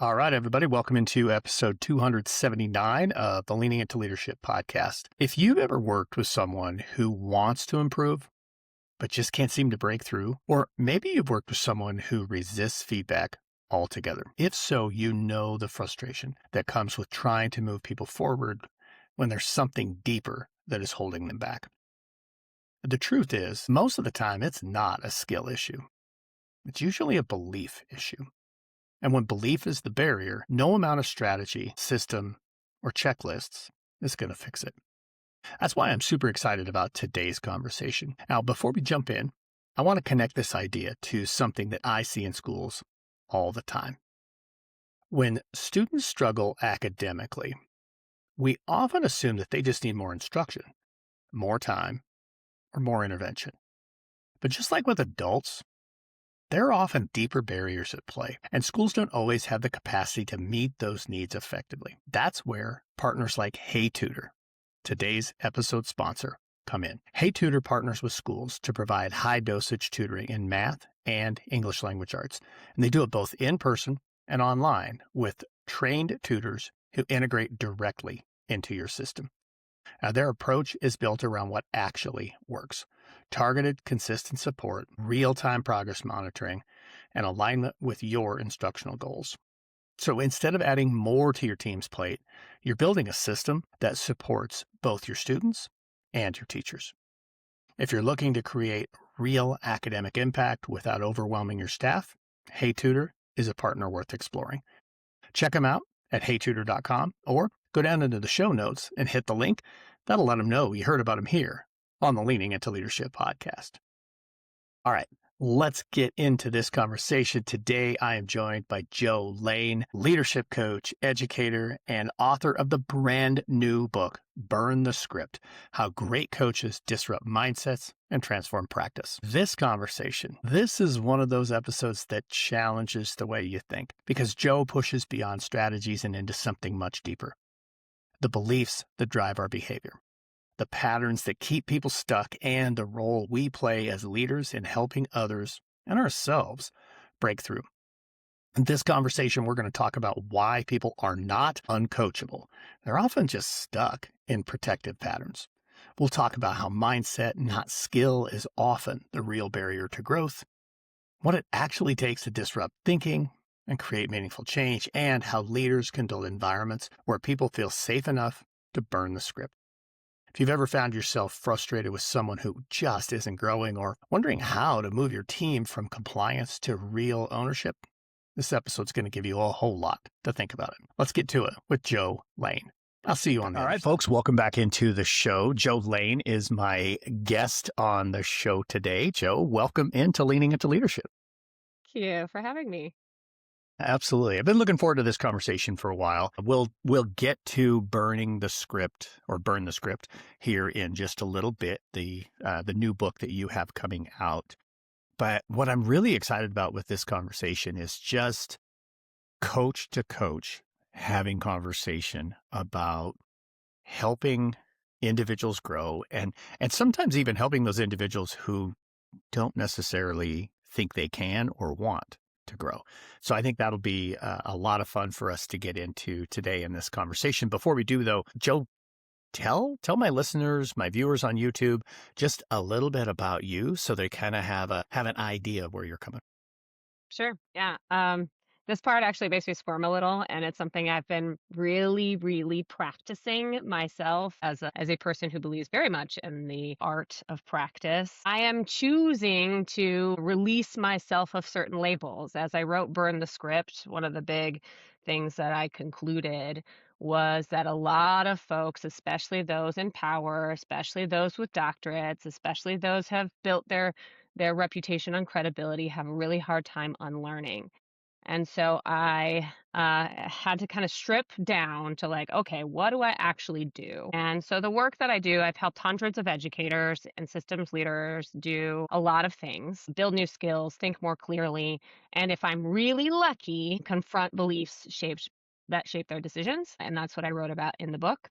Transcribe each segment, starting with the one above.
All right, everybody, welcome into episode 279 of the Leaning Into Leadership podcast. If you've ever worked with someone who wants to improve, but just can't seem to break through, or maybe you've worked with someone who resists feedback altogether. If so, you know the frustration that comes with trying to move people forward when there's something deeper that is holding them back. The truth is, most of the time, it's not a skill issue. It's usually a belief issue. And when belief is the barrier, no amount of strategy, system, or checklists is going to fix it. That's why I'm super excited about today's conversation. Now, before we jump in, I want to connect this idea to something that I see in schools all the time. When students struggle academically, we often assume that they just need more instruction, more time, or more intervention. But just like with adults, there are often deeper barriers at play, and schools don't always have the capacity to meet those needs effectively. That's where partners like Hey Tutor, today's episode sponsor, come in. Hey Tutor partners with schools to provide high-dosage tutoring in math and English language arts, and they do it both in person and online with trained tutors who integrate directly into your system. Now, their approach is built around what actually works: targeted, consistent support, real-time progress monitoring, and alignment with your instructional goals. So instead of adding more to your team's plate, you're building a system that supports both your students and your teachers. If you're looking to create real academic impact without overwhelming your staff, Hey Tutor is a partner worth exploring. Check them out at heytutor.com or go down into the show notes and hit the link. That'll let them know you heard about them here on the Leaning Into Leadership podcast. All right, let's get into this conversation. Today, I am joined by Jo Lein, leadership coach, educator, and author of the brand new book, Burn the Script: How Great Coaches Disrupt Mindsets and Transform Practice. This conversation, this is one of those episodes that challenges the way you think, because Jo pushes beyond strategies and into something much deeper: the beliefs that drive our behavior, the patterns that keep people stuck, and the role we play as leaders in helping others and ourselves break through. In this conversation, we're going to talk about why people are not uncoachable. They're often just stuck in protective patterns. We'll talk about how mindset, not skill, is often the real barrier to growth, what it actually takes to disrupt thinking and create meaningful change, and how leaders can build environments where people feel safe enough to burn the script. If you've ever found yourself frustrated with someone who just isn't growing, or wondering how to move your team from compliance to real ownership, this episode's going to give you a whole lot to think about it. Let's get to it with Jo Lein. I'll see you on the other side. Folks, welcome back into the show. Jo Lein is my guest on the show today. Jo, welcome into Leaning Into Leadership. Thank you for having me. Absolutely. I've been looking forward to this conversation for a while. We'll get to burn the script here in just a little bit, the new book that you have coming out. But what I'm really excited about with this conversation is just coach to coach having conversation about helping individuals grow, and sometimes even helping those individuals who don't necessarily think they can or want to grow. So I think that'll be a lot of fun for us to get into today in this conversation. Before we do, though, Jo, tell my listeners, my viewers on YouTube, just a little bit about you, so they kind of have an idea of where you're coming. Sure. Yeah. This part actually makes me squirm a little, and it's something I've been really, really practicing myself as a person who believes very much in the art of practice. I am choosing to release myself of certain labels. As I wrote Burn the Script, one of the big things that I concluded was that a lot of folks, especially those in power, especially those with doctorates, especially those who have built their reputation on credibility, have a really hard time unlearning. And so I had to kind of strip down to like, okay, what do I actually do? And so the work that I do, I've helped hundreds of educators and systems leaders do a lot of things: build new skills, think more clearly, and if I'm really lucky, confront beliefs that shape their decisions. And that's what I wrote about in the book.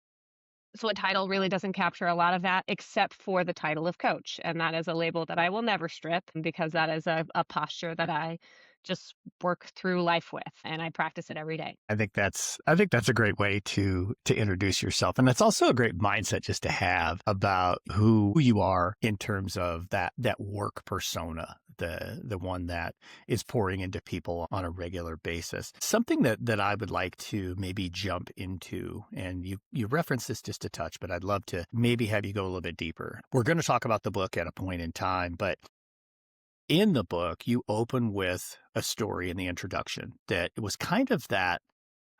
So a title really doesn't capture a lot of that, except for the title of coach. And that is a label that I will never strip, because that is a posture that I just work through life with, and I practice it every day. I think that's a great way to introduce yourself. And that's also a great mindset just to have about who you are in terms of that work persona, the one that is pouring into people on a regular basis. Something that I would like to maybe jump into, and you referenced this just a touch, but I'd love to maybe have you go a little bit deeper. We're going to talk about the book at a point in time, but in the book, you open with a story in the introduction that it was kind of that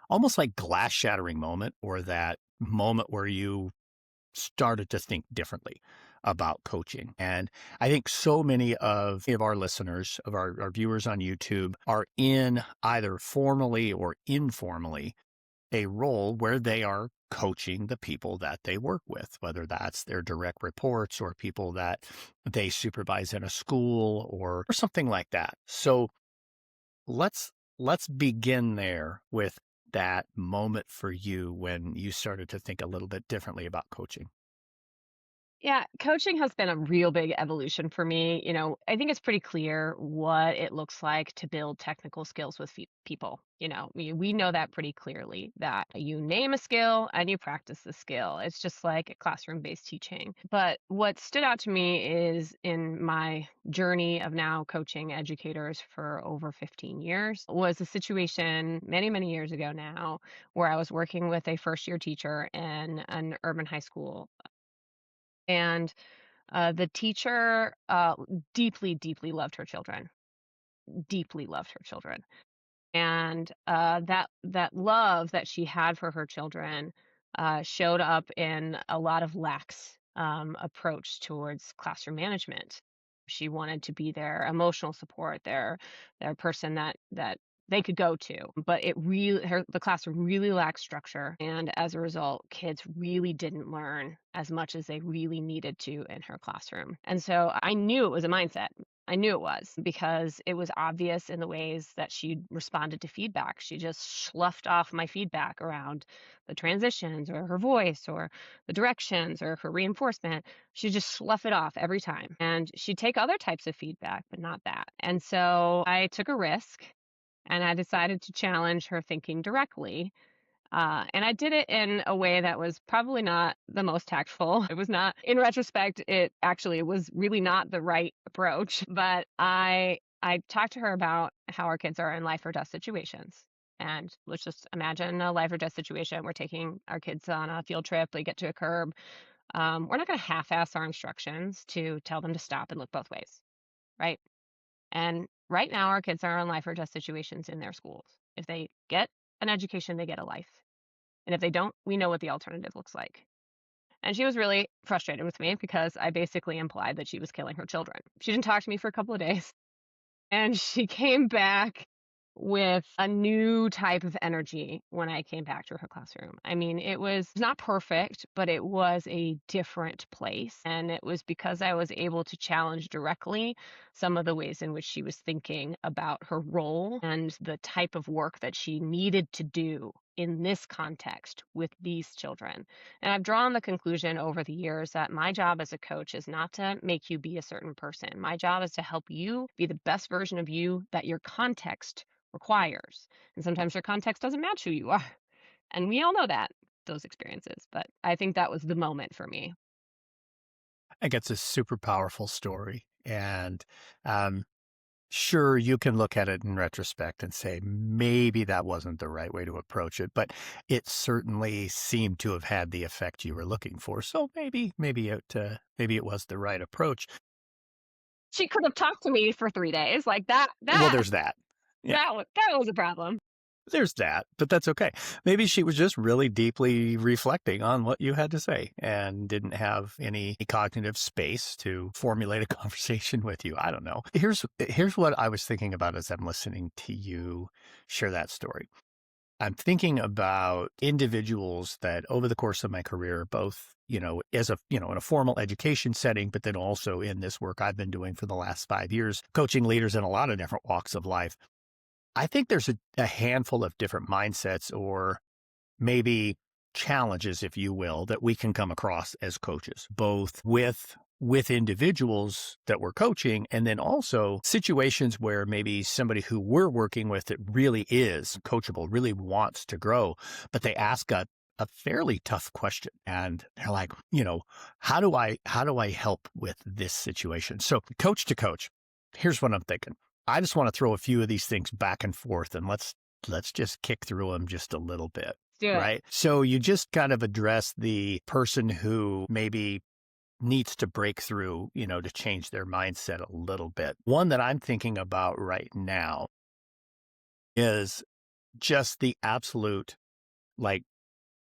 almost like glass shattering moment, or that moment where you started to think differently about coaching. And I think so many of our listeners, of our viewers on YouTube, are in either formally or informally a role where they are coaching the people that they work with, whether that's their direct reports or people that they supervise in a school or something like that. So let's let's begin there with that moment for you when you started to think a little bit differently about coaching. Yeah, coaching has been a real big evolution for me. I think it's pretty clear what it looks like to build technical skills with people. We know that pretty clearly, that you name a skill and you practice the skill. It's just like classroom-based teaching. But what stood out to me is, in my journey of now coaching educators for over 15 years, was a situation many, many years ago now, where I was working with a first year teacher in an urban high school. And the teacher deeply, deeply loved her children, deeply loved her children. And that love that she had for her children showed up in a lot of lax approach towards classroom management. She wanted to be their emotional support, their person that they could go to, but the classroom really lacked structure, and as a result, kids really didn't learn as much as they really needed to in her classroom. And so I knew it was a mindset. I knew it was, because it was obvious in the ways that she responded to feedback. She just sloughed off my feedback around the transitions or her voice or the directions or her reinforcement. She just slough it off every time. And she'd take other types of feedback, but not that. And so I took a risk, and I decided to challenge her thinking directly. And I did it in a way that was probably not the most tactful. It was not, in retrospect, it actually was really not the right approach. But I talked to her about how our kids are in life or death situations. And let's just imagine a life or death situation. We're taking our kids on a field trip. They get to a curb. We're not going to half-ass our instructions to tell them to stop and look both ways, right? And right now, our kids are in life or death situations in their schools. If they get an education, they get a life. And if they don't, we know what the alternative looks like. And she was really frustrated with me because I basically implied that she was killing her children. She didn't talk to me for a couple of days. And she came back with a new type of energy when I came back to her classroom. I mean, it was not perfect, but it was a different place. And it was because I was able to challenge directly some of the ways in which she was thinking about her role and the type of work that she needed to do in this context with these children. And I've drawn the conclusion over the years that my job as a coach is not to make you be a certain person. My job is to help you be the best version of you that your context requires. And sometimes your context doesn't match who you are. And we all know that, those experiences. But I think that was the moment for me. I think it's a super powerful story. And um, sure, you can look at it in retrospect and say, maybe that wasn't the right way to approach it, but it certainly seemed to have had the effect you were looking for. So maybe it was the right approach. She could have talked to me for 3 days. Like that, Well, that, there's that. Yeah. that was a problem. There's that, but that's okay. Maybe she was just really deeply reflecting on what you had to say and didn't have any cognitive space to formulate a conversation with you. I don't know. Here's what I was thinking about as I'm listening to you share that story. I'm thinking about individuals that over the course of my career, both, as in a formal education setting, but then also in this work I've been doing for the last 5 years, coaching leaders in a lot of different walks of life. I think there's a handful of different mindsets or maybe challenges, if you will, that we can come across as coaches, both with with individuals that we're coaching, and then also situations where maybe somebody who we're working with that really is coachable, really wants to grow, but they ask a fairly tough question. And they're like, how do I help with this situation? So coach to coach, here's what I'm thinking. I just want to throw a few of these things back and forth, and let's just kick through them just a little bit. Do it. Right. So you just kind of address the person who maybe needs to break through, to change their mindset a little bit. One that I'm thinking about right now is just the absolute, like,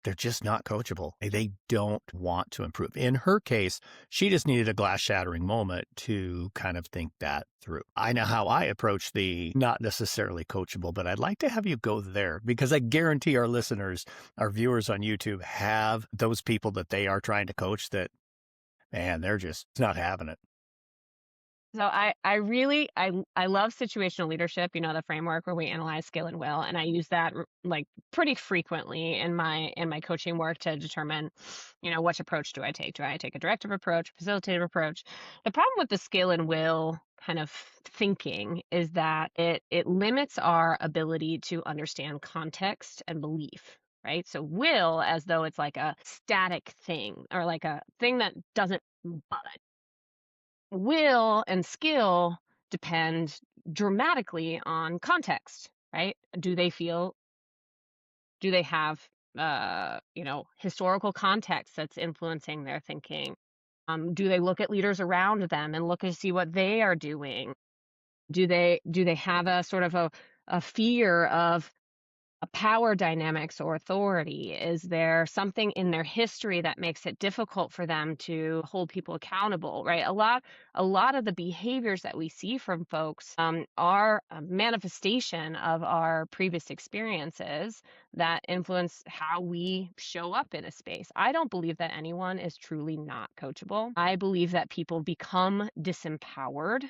they're just not coachable. They don't want to improve. In her case, she just needed a glass shattering moment to kind of think that through. I know how I approach the not necessarily coachable, but I'd like to have you go there because I guarantee our listeners, our viewers on YouTube have those people that they are trying to coach that, man, they're just not having it. So I love situational leadership, the framework where we analyze skill and will, and I use that like pretty frequently in my coaching work to determine, which approach do I take? Do I take a directive approach, facilitative approach? The problem with the skill and will kind of thinking is that it limits our ability to understand context and belief. Right. So will, as though it's like a static thing or like a thing that doesn't budge. Will and skill depend dramatically on context, right? Do they have, historical context that's influencing their thinking? Do they look at leaders around them and look and see what they are doing? Do they have a sort of a fear of a power dynamics or authority? Is there something in their history that makes it difficult for them to hold people accountable, right? A lot of the behaviors that we see from folks are a manifestation of our previous experiences that influence how we show up in a space. I don't believe that anyone is truly not coachable. I believe that people become disempowered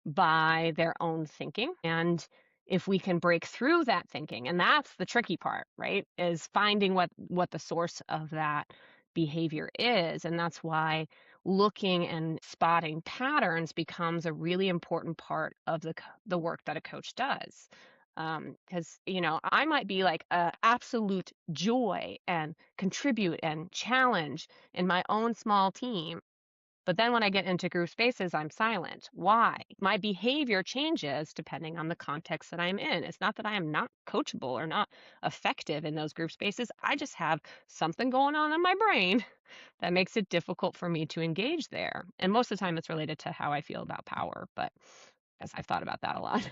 by their own thinking. And if we can break through that thinking, and that's the tricky part, right? Is finding what the source of that behavior is. And that's why looking and spotting patterns becomes a really important part of the work that a coach does. Because I might be like a absolute joy and contribute and challenge in my own small team, but then when I get into group spaces, I'm silent. Why? My behavior changes depending on the context that I'm in. It's not that I am not coachable or not effective in those group spaces. I just have something going on in my brain that makes it difficult for me to engage there. And most of the time, it's related to how I feel about power. But as I've thought about that a lot.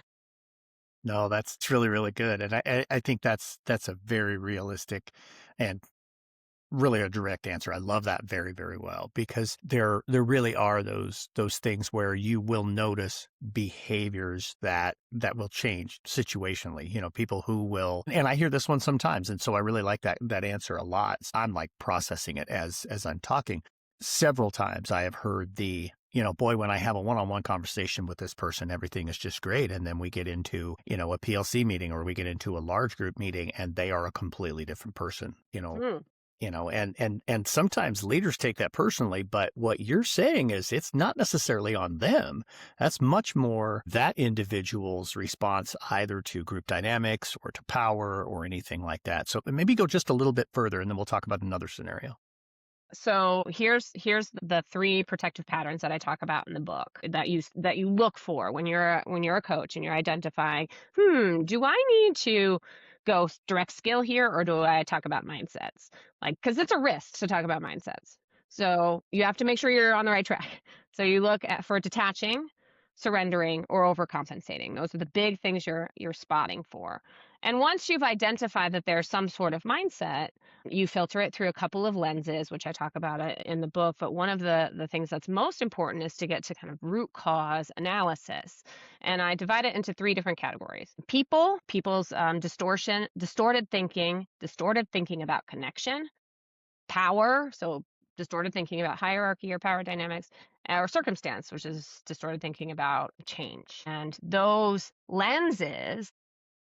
No, that's it's really, really good. And I think that's a very realistic and really a direct answer. I love that very, very well because there really are those things where you will notice behaviors that will change situationally. People who will, and I hear this one sometimes, and so I really like that answer a lot. I'm like processing it as I'm talking. Several times I have heard boy, when I have a one-on-one conversation with this person, everything is just great. And then we get into, a PLC meeting or we get into a large group meeting and they are a completely different person, Mm. and sometimes leaders take that personally, but what you're saying is it's not necessarily on them. That's much more that individual's response either to group dynamics or to power or anything like that. So maybe go just a little bit further and then we'll talk about another scenario. So here's the three protective patterns that I talk about in the book that you look for when you're a coach and you're identifying, do I need to go direct skill here or do I talk about mindsets? Like, because it's a risk to talk about mindsets. So you have to make sure you're on the right track. So you look at for detaching, surrendering, or overcompensating. Those are the big things you're spotting for. And once you've identified that there's some sort of mindset, you filter it through a couple of lenses, which I talk about it in the book. But one of the things that's most important is to get to kind of root cause analysis. And I divide it into three different categories. People's distorted thinking about connection, power, so distorted thinking about hierarchy or power dynamics, or circumstance, which is distorted thinking about change. And those lenses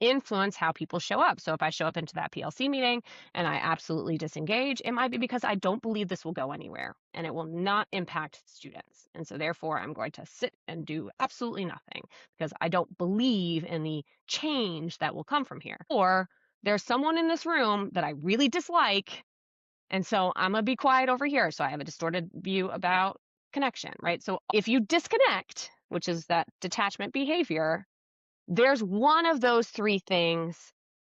influence how people show up. So if I show up into that PLC meeting and I absolutely disengage, it might be because I don't believe this will go anywhere and it will not impact students. And so therefore, I'm going to sit and do absolutely nothing because I don't believe in the change that will come from here. Or there's someone in this room that I really dislike. And so I'm going to be quiet over here. So I have a distorted view about connection, right? So if you disconnect, which is that detachment behavior, there's one of those three things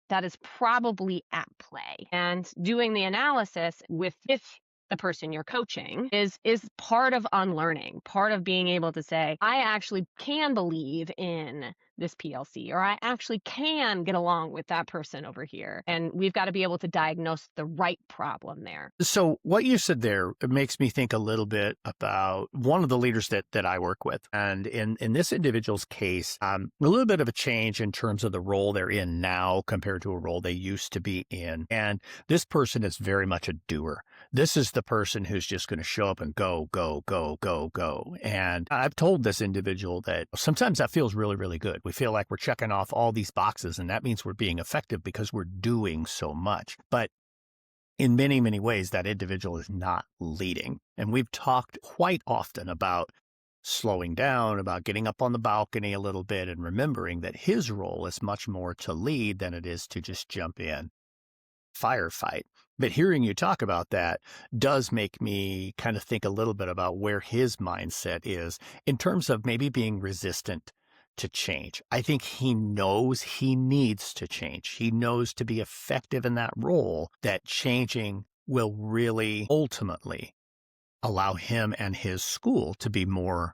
that is probably at play. And doing the analysis with the person you're coaching is part of unlearning, part of being able to say, I actually can believe in this PLC, or I actually can get along with that person over here. And we've got to be able to diagnose the right problem there. So what you said there, it makes me think a little bit about one of the leaders that I work with. And in this individual's case, a little bit of a change in terms of the role they're in now compared to a role they used to be in. And this person is very much a doer. This is the person who's just going to show up and go, go, go, go, go. And I've told this individual that sometimes that feels really, really good. We feel like we're checking off all these boxes, and that means we're being effective because we're doing so much. But in many, many ways, that individual is not leading. And we've talked quite often about slowing down, about getting up on the balcony a little bit and remembering that his role is much more to lead than it is to just jump in, firefight. But hearing you talk about that does make me kind of think a little bit about where his mindset is in terms of maybe being resistant to change. I think he knows he needs to change. He knows to be effective in that role, that changing will really ultimately allow him and his school to be more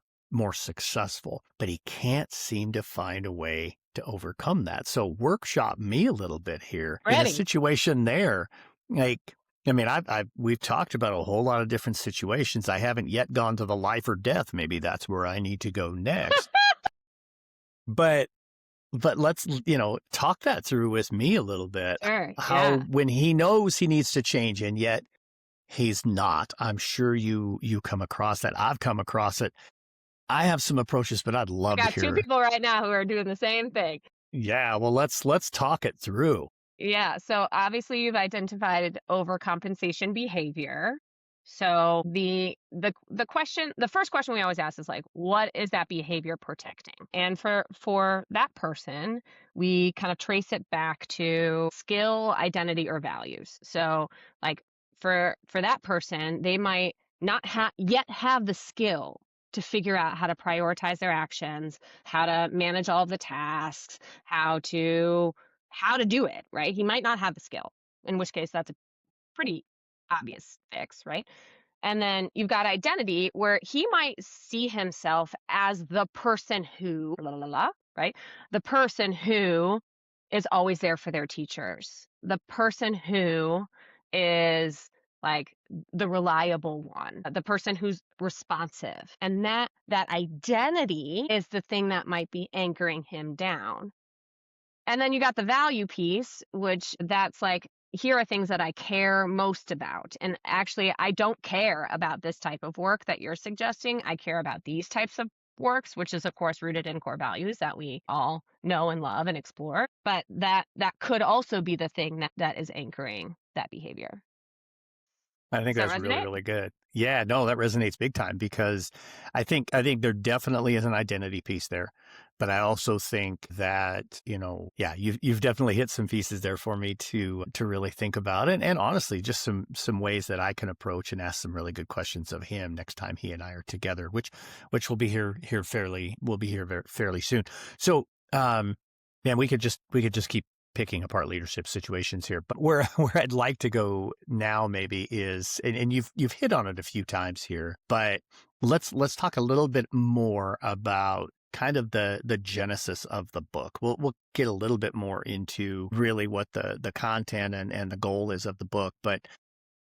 successful. But he can't seem to find a way to overcome that. So workshop me a little bit here in a Ready. situation there. Like, I mean, we've talked about a whole lot of different situations. I haven't yet gone to the life or death. Maybe that's where I need to go next. But let's, talk that through with me a little bit. Sure. How Yeah. when he knows he needs to change and yet he's not. I'm sure you come across that. I've come across it. I have some approaches, but I'd I love to got two hear. people right now who are doing the same thing. Yeah, well, let's talk it through. Yeah. So obviously you've identified overcompensation behavior. So the first question we always ask is like, what is that behavior protecting? And for that person, we kind of trace it back to skill, identity, or values. So like for that person, they might not yet have the skill to figure out how to prioritize their actions, how to manage all of the tasks, how to do it, right? He might not have the skill, in which case that's a pretty obvious fix, right? And then you've got identity where he might see himself as the person who, la, la, la, right? The person who is always there for their teachers, the person who is like the reliable one, the person who's responsive. And that identity is the thing that might be anchoring him down. And then you got the value piece, which that's like, here are things that I care most about. And actually, I don't care about this type of work that you're suggesting. I care about these types of works, which is of course rooted in core values that we all know and love and explore. But that could also be the thing that is anchoring that behavior. I think Does that that's really, resonate? really good. Yeah, no, that resonates big time because I think there definitely is an identity piece there. But I also think that, yeah, you've definitely hit some pieces there for me to really think about it. And honestly, just some ways that I can approach and ask some really good questions of him next time he and I are together, which will be fairly soon. So man, we could just keep picking apart leadership situations here, but where I'd like to go now maybe is, and you've hit on it a few times here, but let's talk a little bit more about kind of the genesis of the book. We'll get a little bit more into really what the content and the goal is of the book, but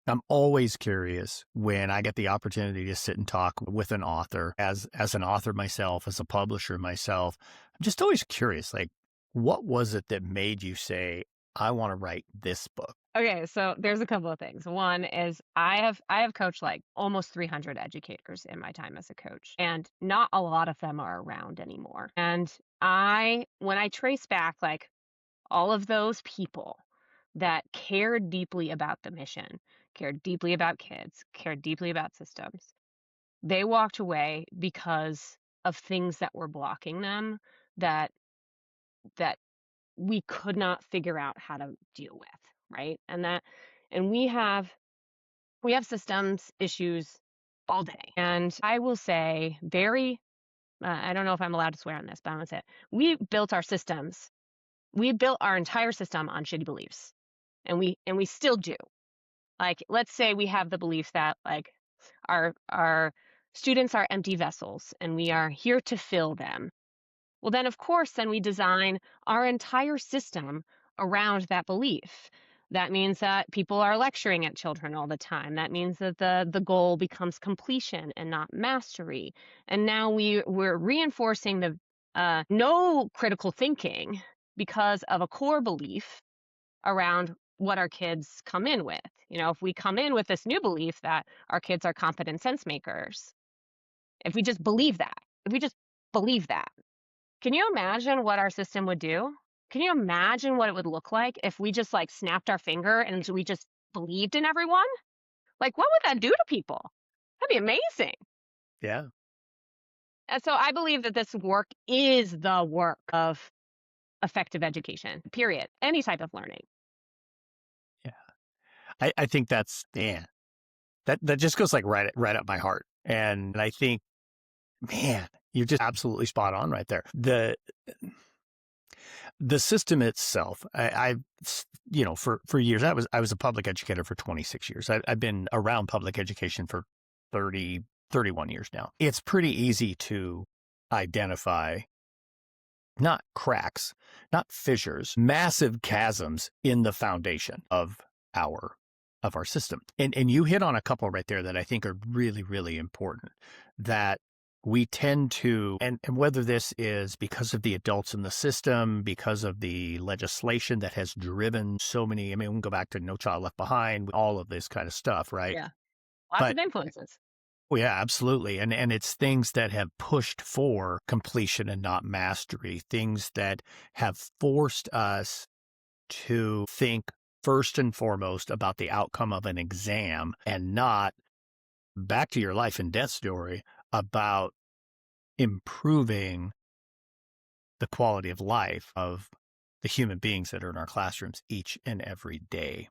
I'm always curious when I get the opportunity to sit and talk with an author, as an author myself, as a publisher myself. I'm just always curious, like, what was it that made you say, I want to write this book? Okay, so there's a couple of things. One is I have coached like almost 300 educators in my time as a coach, and not a lot of them are around anymore. And when I trace back like all of those people that cared deeply about the mission, cared deeply about kids, cared deeply about systems, they walked away because of things that were blocking them that that we could not figure out how to deal with, right? And we have systems issues all day. And I will say very I don't know if I'm allowed to swear on this, but I'm gonna say it. We built our systems. We built our entire system on shitty beliefs. And we still do. Like, let's say we have the belief that like our students are empty vessels and we are here to fill them. Well, then, of course, then we design our entire system around that belief. That means that people are lecturing at children all the time. That means that the goal becomes completion and not mastery. And now we're reinforcing the no critical thinking because of a core belief around what our kids come in with. If we come in with this new belief that our kids are competent sense makers, if we just believe that, if we just believe that, can you imagine what our system would do? Can you imagine what it would look like if we just like snapped our finger and we just believed in everyone? Like, what would that do to people? That'd be amazing. Yeah. And so I believe that this work is the work of effective education, period. Any type of learning. Yeah. I think that's, man, that just goes like right up my heart. And I think, man, you're just absolutely spot on right there. The system itself, for years, I was a public educator for 26 years. I've been around public education for 31 years now. It's pretty easy to identify not cracks, not fissures, massive chasms in the foundation of our system. And you hit on a couple right there that I think are really, really important, that we tend to, and whether this is because of the adults in the system, because of the legislation that has driven so many, I mean, we can go back to No Child Left Behind, all of this kind of stuff, right? Yeah. Lots But of influences. well, yeah, absolutely. And it's things that have pushed for completion and not mastery, things that have forced us to think first and foremost about the outcome of an exam and not, back to your life and death story, about improving the quality of life of the human beings that are in our classrooms each and every day.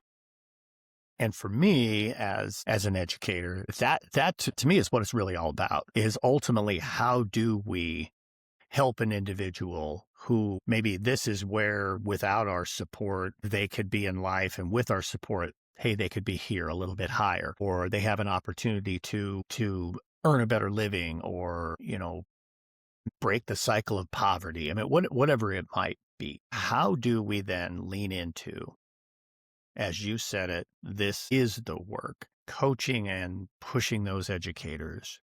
And for me, as an educator, that to me is what it's really all about, is ultimately how do we help an individual who maybe this is where without our support, they could be in life, and with our support, hey, they could be here a little bit higher, or they have an opportunity to earn a better living, or, break the cycle of poverty. I mean, whatever it might be. How do we then lean into, as you said it, this is the work, coaching and pushing those educators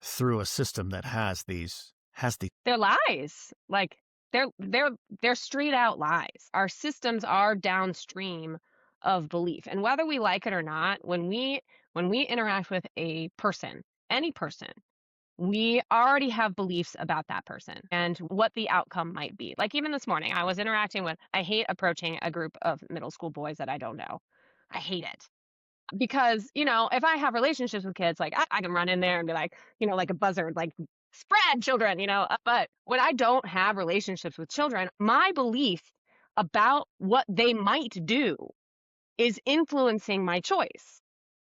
through a system that has these. They're lies. Like, they're straight out lies. Our systems are downstream of belief. And whether we like it or not, when we interact with a person, any person, we already have beliefs about that person and what the outcome might be. Like, even this morning, I was interacting with, I hate approaching a group of middle school boys that I don't know. I hate it. Because, if I have relationships with kids, like I can run in there and be like, like a buzzard, like, spread children, but when I don't have relationships with children, my belief about what they might do is influencing my choice.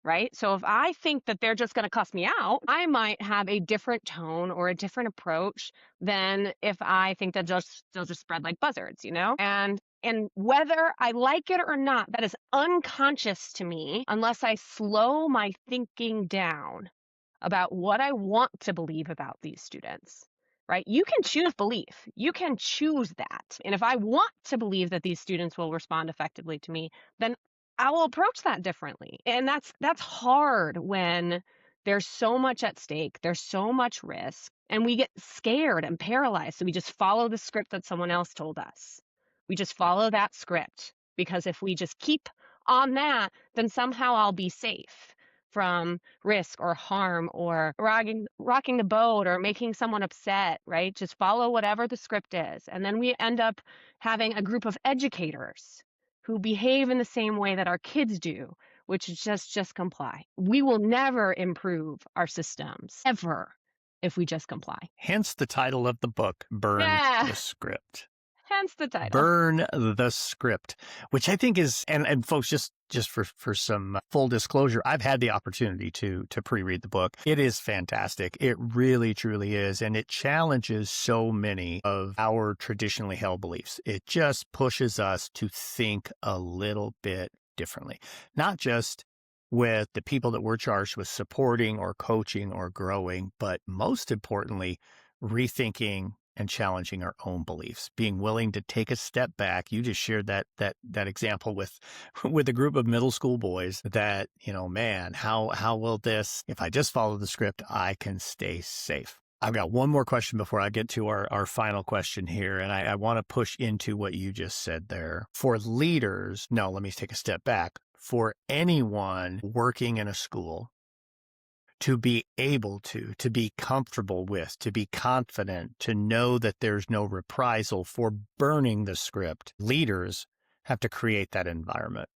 Right. So if I think that they're just going to cuss me out, I might have a different tone or a different approach than if I think that they'll just spread like buzzards. And whether I like it or not, that is unconscious to me unless I slow my thinking down about what I want to believe about these students. Right? You can choose belief. You can choose that. And if I want to believe that these students will respond effectively to me, then I will approach that differently. And that's hard when there's so much at stake, there's so much risk, and we get scared and paralyzed. So we just follow the script that someone else told us. We just follow that script because if we just keep on that, then somehow I'll be safe. from risk or harm or rocking the boat or making someone upset, right? Just follow whatever the script is. And then we end up having a group of educators who behave in the same way that our kids do, which is just comply. We will never improve our systems ever if we just comply. Hence the title of the book, Burn Yeah, the Script. hence the title. Burn the Script, which I think is, and folks, just for some full disclosure, I've had the opportunity to pre-read the book. It is fantastic. It really, truly is. And it challenges so many of our traditionally held beliefs. It just pushes us to think a little bit differently, not just with the people that we're charged with supporting or coaching or growing, but most importantly, rethinking and challenging our own beliefs, being willing to take a step back. You just shared that example with with a group of middle school boys that, man, how will this, if I just follow the script, I can stay safe. I've got one more question before I get to our final question here. And I want to push into what you just said there. For leaders, no, let me take a step back. For anyone working in a school, to be able to be comfortable with, to be confident, to know that there's no reprisal for burning the script, leaders have to create that environment.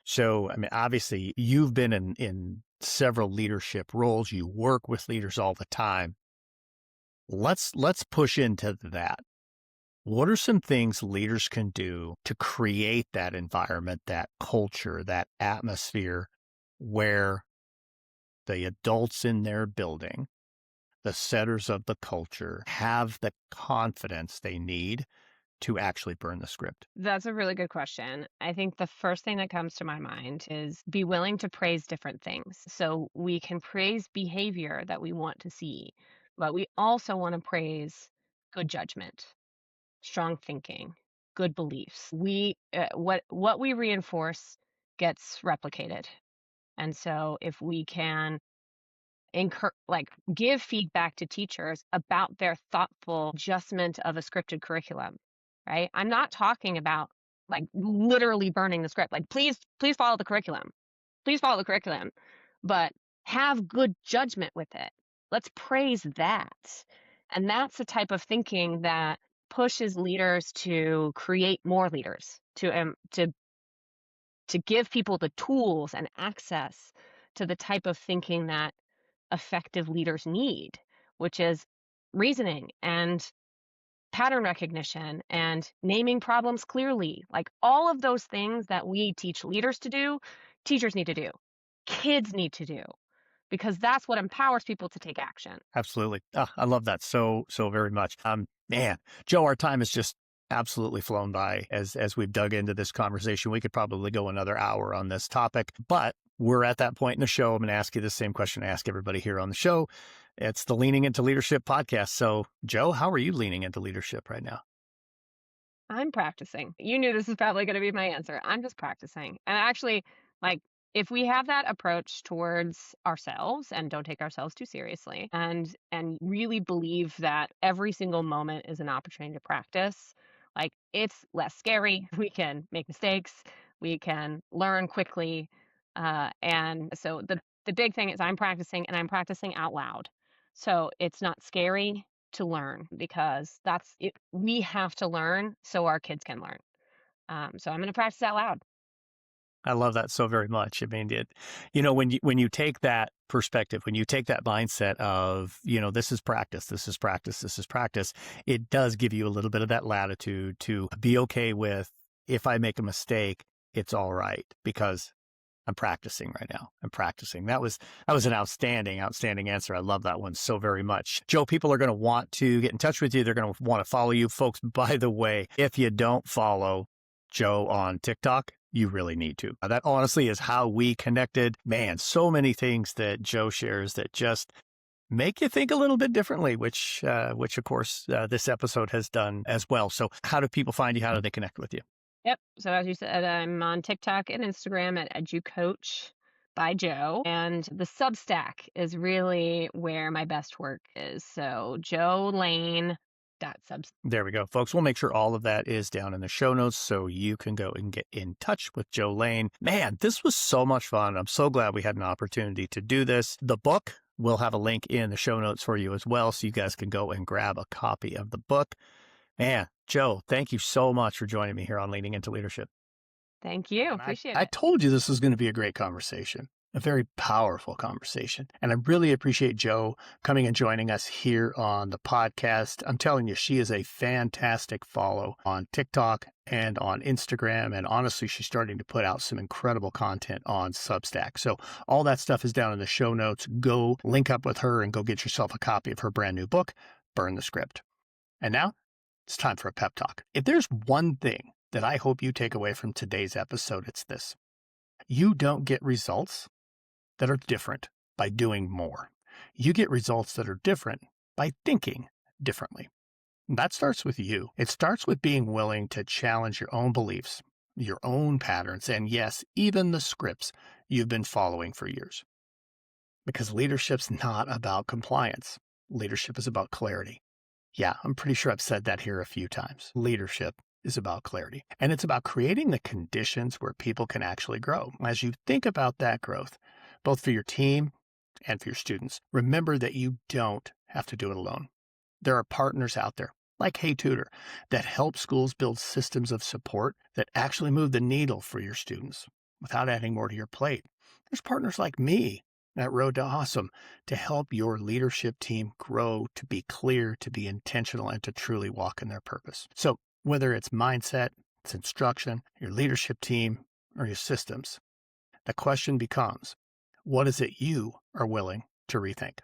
So, I mean, obviously, you've been in several leadership roles. You work with leaders all the time. Let's push into that. What are some things leaders can do to create that environment, that culture, that atmosphere where the adults in their building, the setters of the culture, have the confidence they need to actually burn the script? That's a really good question. I think the first thing that comes to my mind is be willing to praise different things. So we can praise behavior that we want to see, but we also want to praise good judgment, strong thinking, good beliefs. What we reinforce gets replicated. And so if we can give feedback to teachers about their thoughtful adjustment of a scripted curriculum, right? I'm not talking about like literally burning the script. Like, please follow the curriculum. Please follow the curriculum, but have good judgment with it. Let's praise that. And that's the type of thinking that pushes leaders to create more leaders, to give people the tools and access to the type of thinking that effective leaders need, which is reasoning and pattern recognition and naming problems clearly. Like all of those things that we teach leaders to do, teachers need to do, kids need to do, because that's what empowers people to take action. Absolutely. I love that so very much. Man, Jo, our time has just absolutely flown by as we've dug into this conversation. We could probably go another hour on this topic, but we're at that point in the show. I'm going to ask you the same question I ask everybody here on the show. It's the Leaning into Leadership podcast. So, Jo, how are you leaning into leadership right now? I'm practicing. You knew this is probably going to be my answer. I'm just practicing. And actually, like, if we have that approach towards ourselves and don't take ourselves too seriously and really believe that every single moment is an opportunity to practice, like it's less scary. We can make mistakes. We can learn quickly. And so the big thing is I'm practicing and I'm practicing out loud. So it's not scary to learn because that's it. We have to learn so our kids can learn. So I'm going to practice out loud. I love that so very much. I mean, when you take that perspective, when you take that mindset of, this is practice, this is practice, this is practice, it does give you a little bit of that latitude to be okay with, if I make a mistake, it's all right because I'm practicing right now. I'm practicing. That was an outstanding answer. I love that one so very much. Jo, people are going to want to get in touch with you. They're going to want to follow you. Folks, by the way, if you don't follow Jo on TikTok, you really need to. That honestly is how we connected. Man, so many things that Jo shares that just make you think a little bit differently, which of course this episode has done as well. So how do people find you? How do they connect with you? Yep. So as you said, I'm on TikTok and Instagram at EduCoach by Jo. And the Substack is really where my best work is. So Jo Lein leadership.subs. There we go, folks. We'll make sure all of that is down in the show notes so you can go and get in touch with Jo Lein. Man, this was so much fun. I'm so glad we had an opportunity to do this. The book, we'll have a link in the show notes for you as well, so you guys can go and grab a copy of the book. Man, Jo, thank you so much for joining me here on Leaning into Leadership. Thank you. And Appreciate I it. told you this was going to be a great conversation, a very powerful conversation. And I really appreciate Jo coming and joining us here on the podcast. I'm telling you, she is a fantastic follow on TikTok and on Instagram. And honestly, she's starting to put out some incredible content on Substack. So all that stuff is down in the show notes. Go link up with her and go get yourself a copy of her brand new book, Burn the Script. And now it's time for a pep talk. If there's one thing that I hope you take away from today's episode, it's this. You don't get results that are different by doing more. You get results that are different by thinking differently. And that starts with you. It starts with being willing to challenge your own beliefs, your own patterns, and yes, even the scripts you've been following for years. Because leadership's not about compliance. Leadership is about clarity. Yeah, I'm pretty sure I've said that here a few times. Leadership is about clarity. And it's about creating the conditions where people can actually grow. As you think about that growth, both for your team and for your students, remember that you don't have to do it alone. There are partners out there, like Hey Tutor, that help schools build systems of support that actually move the needle for your students without adding more to your plate. There's partners like me at Road to Awesome to help your leadership team grow, to be clear, to be intentional, and to truly walk in their purpose. So whether it's mindset, it's instruction, your leadership team, or your systems, the question becomes, what is it you are willing to rethink?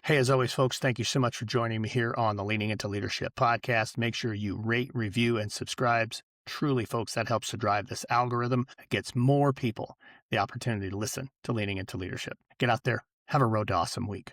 Hey, as always, folks, thank you so much for joining me here on the Leaning into Leadership podcast. Make sure you rate, review, and subscribe. Truly, folks, that helps to drive this algorithm. It gets more people the opportunity to listen to Leaning into Leadership. Get out there. Have a Road to Awesome week.